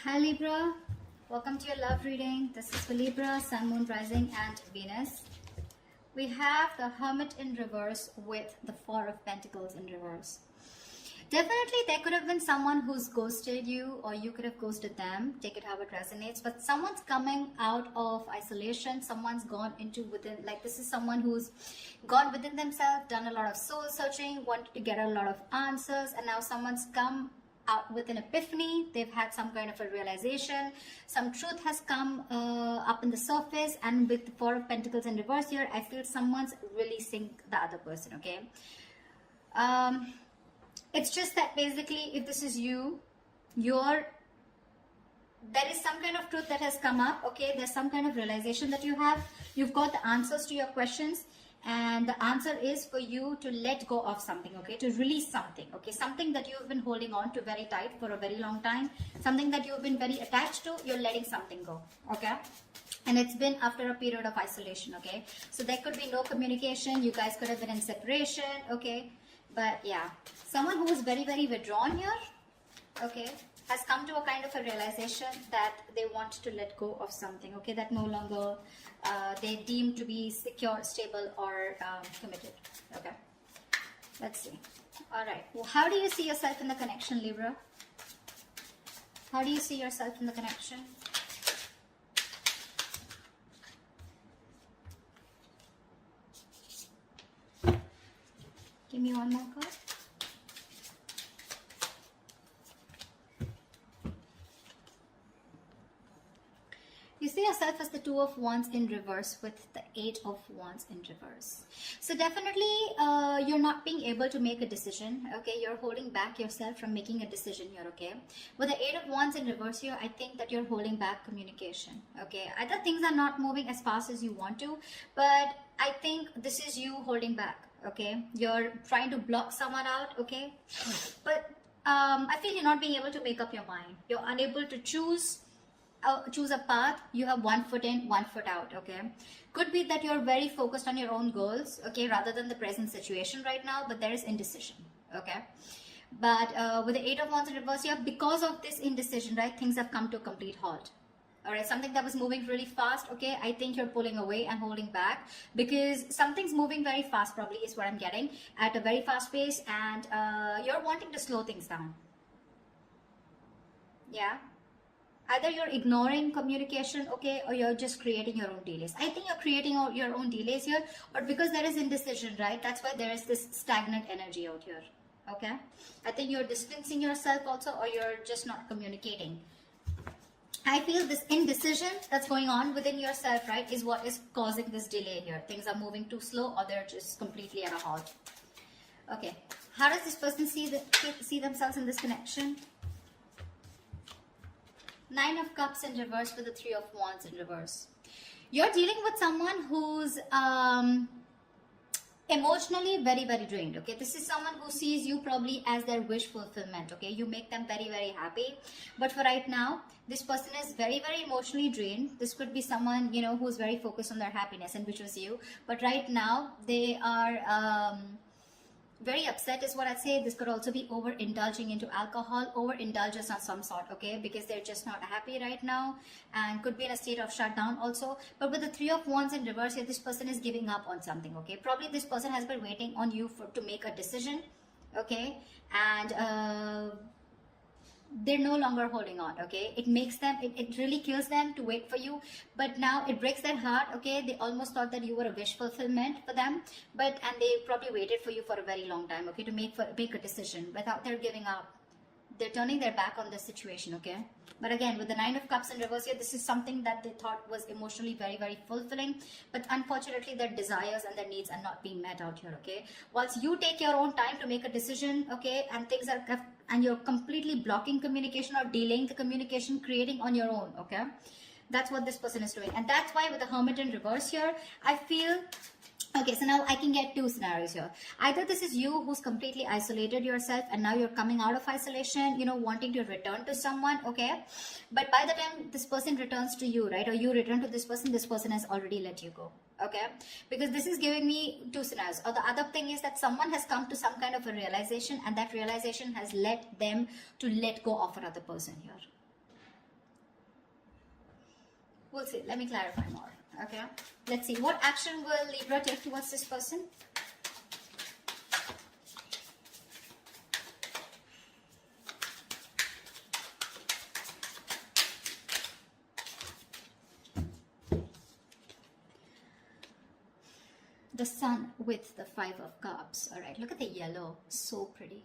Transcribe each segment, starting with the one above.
Hi Libra, welcome to your love reading. This is for Libra, Sun, Moon, Rising and Venus. We have the Hermit in reverse with the Four of Pentacles in reverse. Definitely there could have been someone who's ghosted you, or you could have ghosted them. Take it how it resonates. But someone's coming out of isolation. Someone's gone into within, like this is someone who's gone within themselves, done a lot of soul searching, wanted to get a lot of answers, and now someone's come out with an epiphany. They've had some kind of a realization. Some truth has come up in the surface, and with the Four of Pentacles in reverse here, I feel someone's releasing the other person, okay? It's just that basically, if this is you, there is some kind of truth that has come up, okay? There's some kind of realization that you have. You've got the answers to your questions, and the answer is for you to let go of something, okay? To release something, okay? Something that you've been holding on to very tight for a very long time. Something that you've been very attached to, you're letting something go, okay? And it's been after a period of isolation, okay? So there could be no communication. You guys could have been in separation, okay? But yeah, someone who is very, very withdrawn here, okay, has come to a kind of a realization that they want to let go of something, okay, that no longer they deem to be secure, stable, or committed, okay. Let's see. All right. Well, how do you see yourself in the connection, Libra? How do you see yourself in the connection? Give me one more card. You see yourself as the Two of Wands in reverse with the Eight of Wands in reverse. So definitely you're not being able to make a decision, okay? You're holding back yourself from making a decision here, okay? With the Eight of Wands in reverse here, I think that you're holding back communication, okay? Either things are not moving as fast as you want to, but I think this is you holding back, okay? You're trying to block someone out, okay? But I feel you're not being able to make up your mind. You're unable to choose a path. You have one foot in, one foot out, okay? Could be that you're very focused on your own goals, okay, rather than the present situation right now, but there is indecision, okay? But with the Eight of Wands in reverse here, because of this indecision, right, things have come to a complete halt. All right, something that was moving really fast, okay, I think you're pulling away and holding back because something's moving very fast, probably is what I'm getting, at a very fast pace, and you're wanting to slow things down. Yeah. Either you're ignoring communication, okay, or you're just creating your own delays. I think you're creating your own delays here, but because there is indecision, right, that's why there is this stagnant energy out here, okay? I think you're distancing yourself also, or you're just not communicating. I feel this indecision that's going on within yourself, right, is what is causing this delay here. Things are moving too slow, or they're just completely at a halt. Okay, how does this person see themselves in this connection? Nine of Cups in reverse with the Three of Wands in reverse. You're dealing with someone who's emotionally very, very drained, okay? This is someone who sees you probably as their wish fulfillment, okay? You make them very, very happy. But for right now, this person is very, very emotionally drained. This could be someone, you know, who's very focused on their happiness, and which was you. But right now, they are very upset is what I'd say. This could also be overindulging into alcohol, overindulgence of some sort, okay, because they're just not happy right now, and could be in a state of shutdown also. But with the Three of Wands in reverse here, this person is giving up on something, okay? Probably this person has been waiting on you to make a decision, okay? And they're no longer holding on, okay? It makes them, it really kills them to wait for you, but now it breaks their heart, okay? They almost thought that you were a wish fulfillment for them, and they probably waited for you for a very long time, okay, to make a decision. Without their giving up, they're turning their back on the situation, okay? But again, with the Nine of Cups in reverse here, this is something that they thought was emotionally very, very fulfilling, but unfortunately their desires and their needs are not being met out here, okay? Once you take your own time to make a decision, okay, and you're completely blocking communication or delaying the communication, creating on your own, okay? That's what this person is doing. And that's why with the Hermit in reverse here, I feel, okay, so now I can get two scenarios here. Either this is you who's completely isolated yourself, and now you're coming out of isolation, you know, wanting to return to someone, okay? But by the time this person returns to you, right, or you return to this person has already let you go, okay? Because this is giving me two scenarios. Or the other thing is that someone has come to some kind of a realization, and that realization has led them to let go of another person here. We'll see. Let me clarify more. Okay. Let's see. What action will Libra take towards this person? The Sun with the Five of Cups. All right. Look at the yellow. So pretty.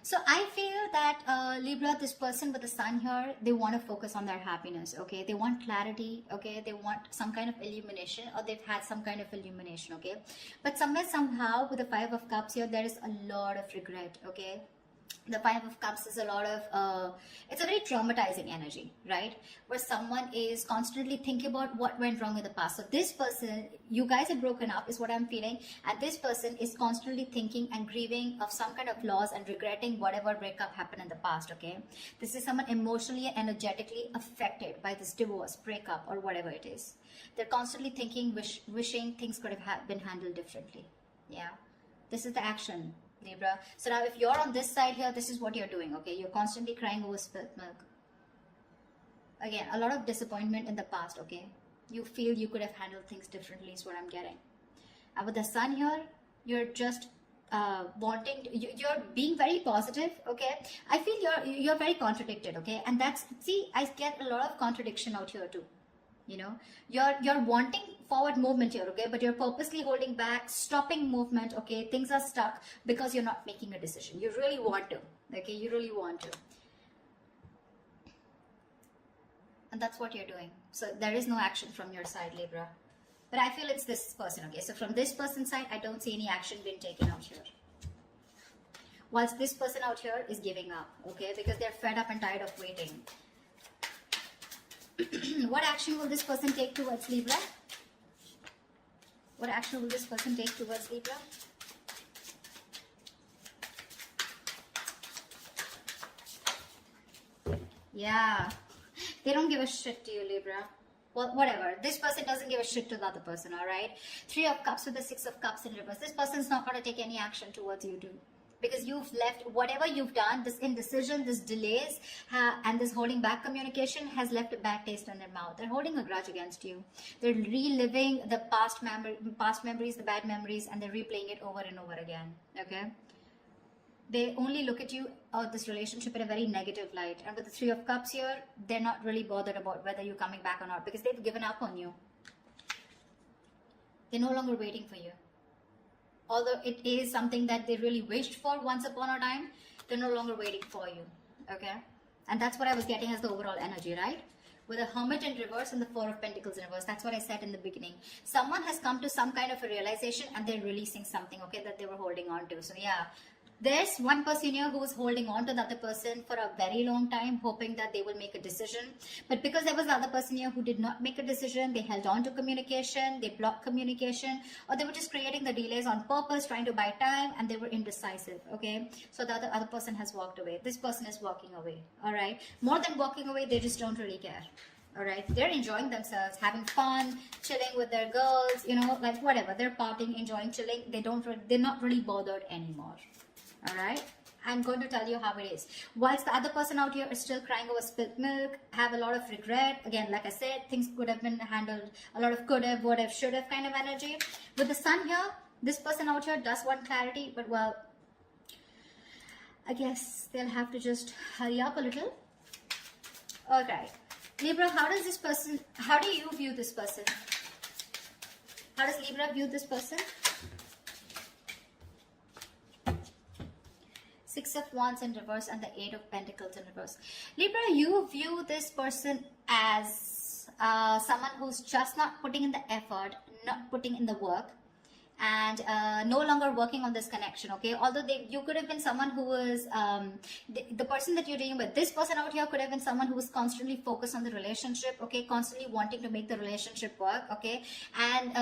So I feel that Libra, this person with the Sun here, they want to focus on their happiness, okay? They want clarity, okay? They want some kind of illumination, or they've had some kind of illumination, okay? But somewhere, somehow, with the Five of Cups here, there is a lot of regret, okay? The Five of Cups is a lot of, it's a very traumatizing energy, right? Where someone is constantly thinking about what went wrong in the past. So this person, you guys are broken up is what I'm feeling. And this person is constantly thinking and grieving of some kind of loss and regretting whatever breakup happened in the past, okay? This is someone emotionally and energetically affected by this divorce, breakup, or whatever it is. They're constantly thinking, wishing things could have been handled differently. Yeah. This is the action, Libra. So now if you're on this side here, this is what you're doing, okay? You're constantly crying over spilt milk. Again, a lot of disappointment in the past, okay? You feel you could have handled things differently is what I'm getting. And with the Sun here, you're just wanting to, you're being very positive, okay? I feel you're very contradicted, okay? And that's, see, I get a lot of contradiction out here too. You know, you're wanting forward movement here, okay, but you're purposely holding back, stopping movement, okay? Things are stuck because you're not making a decision. You really want to, okay? You really want to, and that's what you're doing. So there is no action from your side, Libra, but I feel it's this person, okay? So from this person's side, I don't see any action being taken out here, whilst this person out here is giving up, okay, because they're fed up and tired of waiting. What action will this person take towards Libra? What action will this person take towards Libra? Yeah. They don't give a shit to you, Libra. Well, whatever. This person doesn't give a shit to the other person, alright? Three of Cups with the Six of Cups in reverse. This person's not going to take any action towards you too. Because you've left, whatever you've done, this indecision, this delays, and this holding back communication has left a bad taste in their mouth. They're holding a grudge against you. They're reliving the past memories, the bad memories, and they're replaying it over and over again. Okay? They only look at you or this relationship in a very negative light. And with the Three of Cups here, they're not really bothered about whether you're coming back or not, because they've given up on you. They're no longer waiting for you. Although it is something that they really wished for once upon a time, they're no longer waiting for you, okay? And that's what I was getting as the overall energy, right? With a Hermit in reverse and the Four of Pentacles in reverse. That's what I said in the beginning. Someone has come to some kind of a realization and they're releasing something, okay, that they were holding on to. So yeah, there's one person here who was holding on to the other person for a very long time, hoping that they will make a decision. But because there was the other person here who did not make a decision, they held on to communication, they blocked communication, or they were just creating the delays on purpose, trying to buy time, and they were indecisive, okay? So the other person has walked away. This person is walking away, all right? More than walking away, they just don't really care. All right, they're enjoying themselves, having fun, chilling with their girls, you know, like whatever. They're partying, enjoying, chilling. They're not really bothered anymore. All right, I'm going to tell you how it is. Whilst the other person out here is still crying over spilt milk, have a lot of regret. Again, like I said, things could have been handled. A lot of could have, would have, should have kind of energy. With the Sun here, this person out here does want clarity, but well, I guess they'll have to just hurry up a little. All right, Libra, how do you view this person? How does Libra view this person? Six of Wands in reverse and the Eight of Pentacles in reverse. Libra, you view this person as someone who's just not putting in the effort, not putting in the work, and no longer working on this connection, okay? Although you could have been someone who was, the person that you're dealing with, this person out here could have been someone who was constantly focused on the relationship, okay? Constantly wanting to make the relationship work, okay? And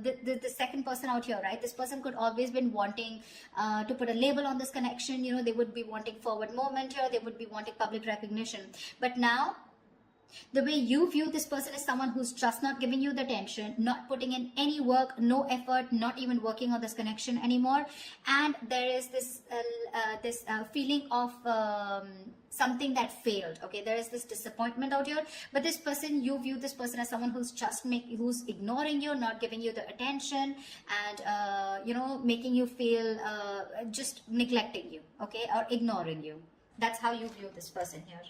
the second person out here, right? This person could always been wanting to put a label on this connection, you know, they would be wanting forward movement here, they would be wanting public recognition. But now, the way you view this person is someone who's just not giving you the attention, not putting in any work, no effort, not even working on this connection anymore. And there is this feeling of something that failed. Okay, there is this disappointment out here, but this person, you view this person as someone who's just who's ignoring you, not giving you the attention, and you know, making you feel just neglecting you, okay, or ignoring you. That's how you view this person here.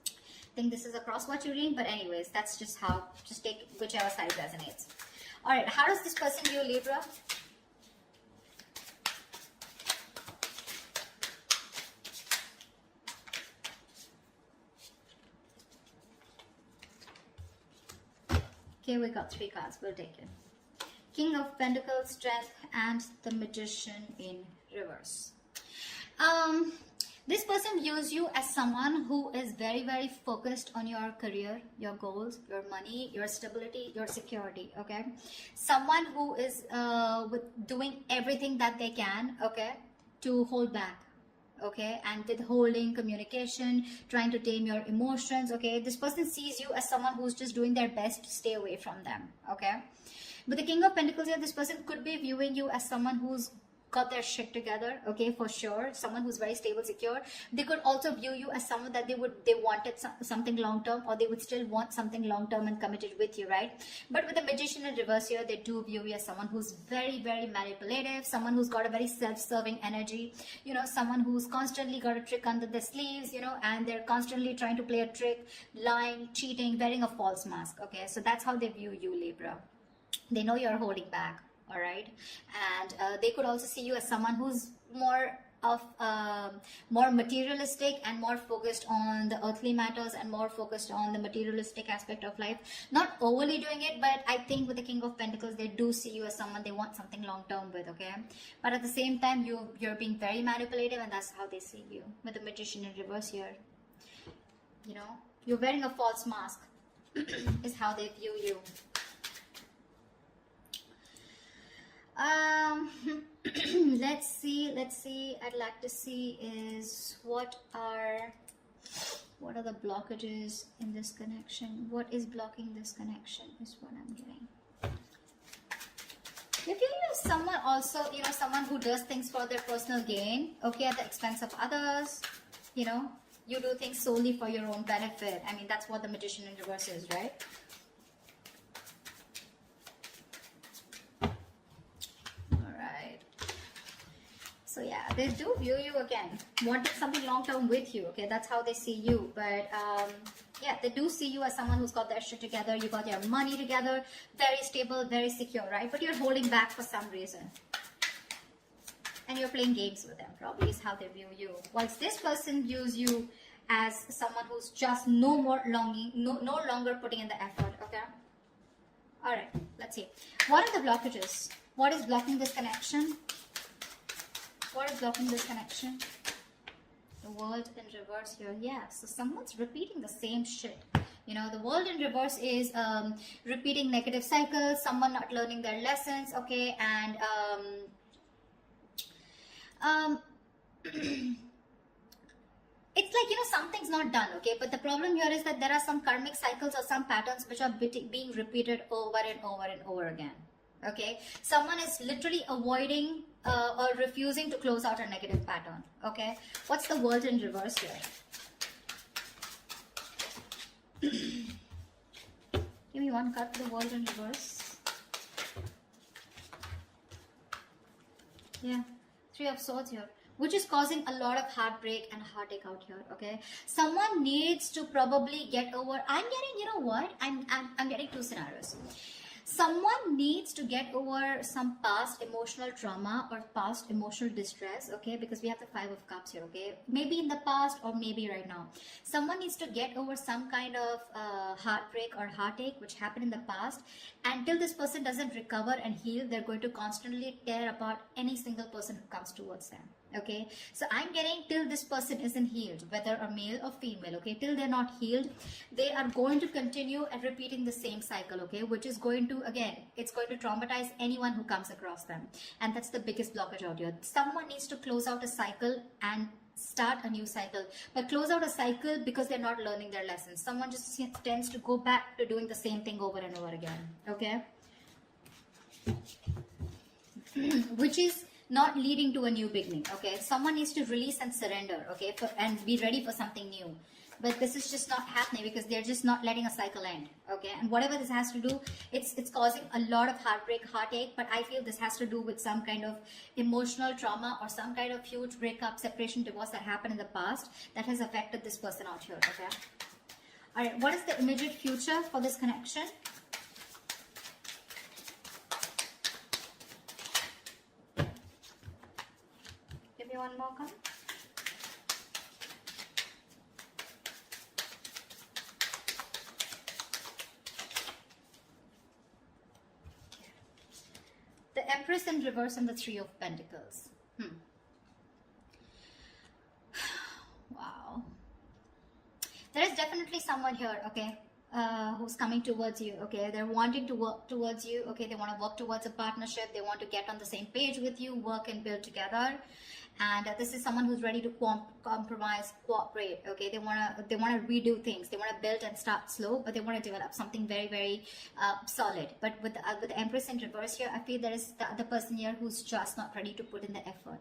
I think this is a cross-watch reading, but anyways, that's just how, just take whichever side resonates. All right, how does this person view Libra? Okay, we got 3 cards. We'll take it. King of Pentacles, Strength, and the Magician in reverse. This person views you as someone who is very, very focused on your career, your goals, your money, your stability, your security, okay? Someone who is doing everything that they can, okay, to hold back, okay, and withholding communication, trying to tame your emotions, okay? This person sees you as someone who's just doing their best to stay away from them, okay? But the King of Pentacles here, this person could be viewing you as someone who's got their shit together, okay, for sure. Someone who's very stable, secure. They could also view you as someone that they wanted something long term, or they would still want something long term and committed with you, right? But with the Magician in reverse here, they do view you as someone who's very, very manipulative, someone who's got a very self-serving energy, you know, someone who's constantly got a trick under their sleeves, you know, and they're constantly trying to play a trick, lying, cheating, wearing a false mask, okay? So that's how they view you, Libra. They know you're holding back. All right, and they could also see you as someone who's more materialistic and more focused on the earthly matters and more focused on the materialistic aspect of life. Not overly doing it, but I think with the King of Pentacles, they do see you as someone they want something long term with, okay? But at the same time, you're being very manipulative, and that's how they see you. With the Magician in reverse here, you know, you're wearing a false mask is how they view you. Let's see. I'd like to see is what are the blockages in this connection? What is blocking this connection is what I'm getting. If you use someone also, you know, someone who does things for their personal gain, okay, at the expense of others, you know, you do things solely for your own benefit. I mean, that's what the Magician in reverse is, right? So yeah, they do view you again, wanting something long-term with you, okay? That's how they see you. But yeah, they do see you as someone who's got their shit together, you got your money together, very stable, very secure, right? But you're holding back for some reason. And you're playing games with them, probably is how they view you. Whilst this person views you as someone who's just no longer putting in the effort, okay? Alright, let's see. What are the blockages? What is blocking this connection? What is blocking this connection? The World in reverse here. Yeah, so someone's repeating the same shit. You know, the World in reverse is repeating negative cycles, someone not learning their lessons, okay, and it's like, you know, something's not done, okay, but the problem here is that there are some karmic cycles or some patterns which are being repeated over and over and over again. Okay, someone is literally avoiding or refusing to close out a negative pattern. Okay, what's the World in reverse here? Give me one card for the World in reverse. Yeah, 3 of Swords here, which is causing a lot of heartbreak and heartache out here. Okay, someone needs to probably get over. I'm getting, you know what? I'm getting 2 scenarios. Someone needs to get over some past emotional trauma or past emotional distress, okay, because we have the 5 of Cups here, okay, maybe in the past or maybe right now. Someone needs to get over some kind of heartbreak or heartache which happened in the past. Until this person doesn't recover and heal, they're going to constantly tear apart any single person who comes towards them. Okay, so I'm getting till this person isn't healed, whether a male or female, okay, till they're not healed, they are going to continue and repeating the same cycle, okay, which is going to, again, it's going to traumatize anyone who comes across them. And that's the biggest blockage out here. Someone needs to close out a cycle and start a new cycle, but close out a cycle because they're not learning their lessons. Someone just tends to go back to doing the same thing over and over again, okay, which is not leading to a new beginning. Okay, someone needs to release and surrender, okay, and be ready for something new. But this is just not happening because they're just not letting a cycle end. Okay, and whatever this has to do, it's causing a lot of heartbreak, heartache. But I feel this has to do with some kind of emotional trauma or some kind of huge breakup, separation, divorce that happened in the past that has affected this person out here. Okay, all right, what is the immediate future for this connection? Give me one more card. The Empress in reverse and the Three of Pentacles. Wow. There is definitely someone here, okay, who's coming towards you, okay. They're wanting to work towards you, okay. They want to work towards a partnership. They want to get on the same page with you, work and build together. And this is someone who's ready to compromise, cooperate, okay. They want to redo things. They want to build and start slow, but they want to develop something very, very solid. But with the Empress in reverse here, I feel there is the other person here who's just not ready to put in the effort.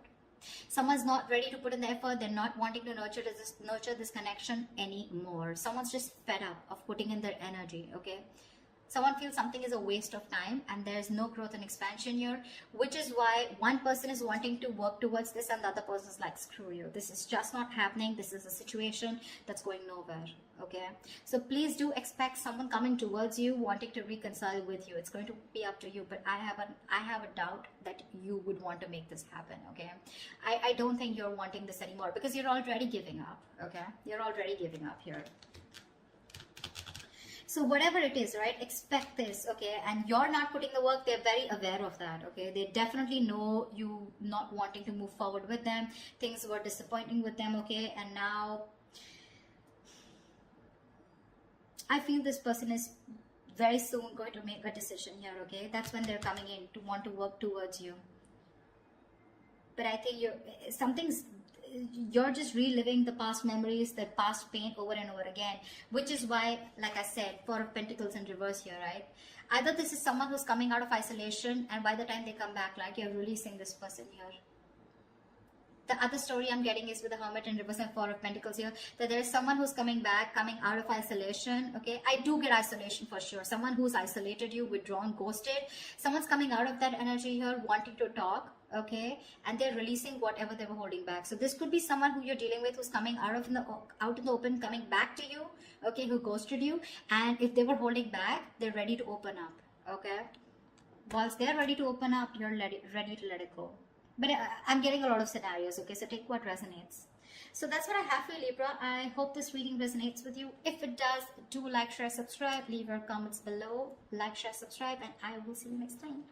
Someone's not ready to put in the effort. They're not wanting to nurture this connection anymore. Someone's just fed up of putting in their energy, okay. Someone feels something is a waste of time and there's no growth and expansion here, which is why one person is wanting to work towards this and the other person is like, screw you. This is just not happening. This is a situation that's going nowhere, okay? So please do expect someone coming towards you, wanting to reconcile with you. It's going to be up to you, but I have a doubt that you would want to make this happen, okay? I don't think you're wanting this anymore because you're already giving up, okay? You're already giving up here. So whatever it is, right, expect this, okay, and you're not putting the work. They're very aware of that, okay. They definitely know you not wanting to move forward with them. Things were disappointing with them, okay, and now I feel this person is very soon going to make a decision here, okay. That's when they're coming in to want to work towards you. But I think you're just reliving the past memories, the past pain over and over again, which is why, like I said, Four of Pentacles in reverse here, right? Either this is someone who's coming out of isolation and by the time they come back, like, you're releasing this person here. The other story I'm getting is with the Hermit in reverse and Four of Pentacles here, that there is someone who's coming back, coming out of isolation, okay? I do get isolation for sure. Someone who's isolated you, withdrawn, ghosted. Someone's coming out of that energy here, wanting to talk, okay? And they're releasing whatever they were holding back. So this could be someone who you're dealing with who's coming out in the open, coming back to you, okay? Who ghosted you. And if they were holding back, they're ready to open up, okay? Once they're ready to open up, you're ready to let it go. But I'm getting a lot of scenarios, okay? So take what resonates. So that's what I have for you, Libra. I hope this reading resonates with you. If it does, do like, share, subscribe. Leave your comments below. Like, share, subscribe, and I will see you next time.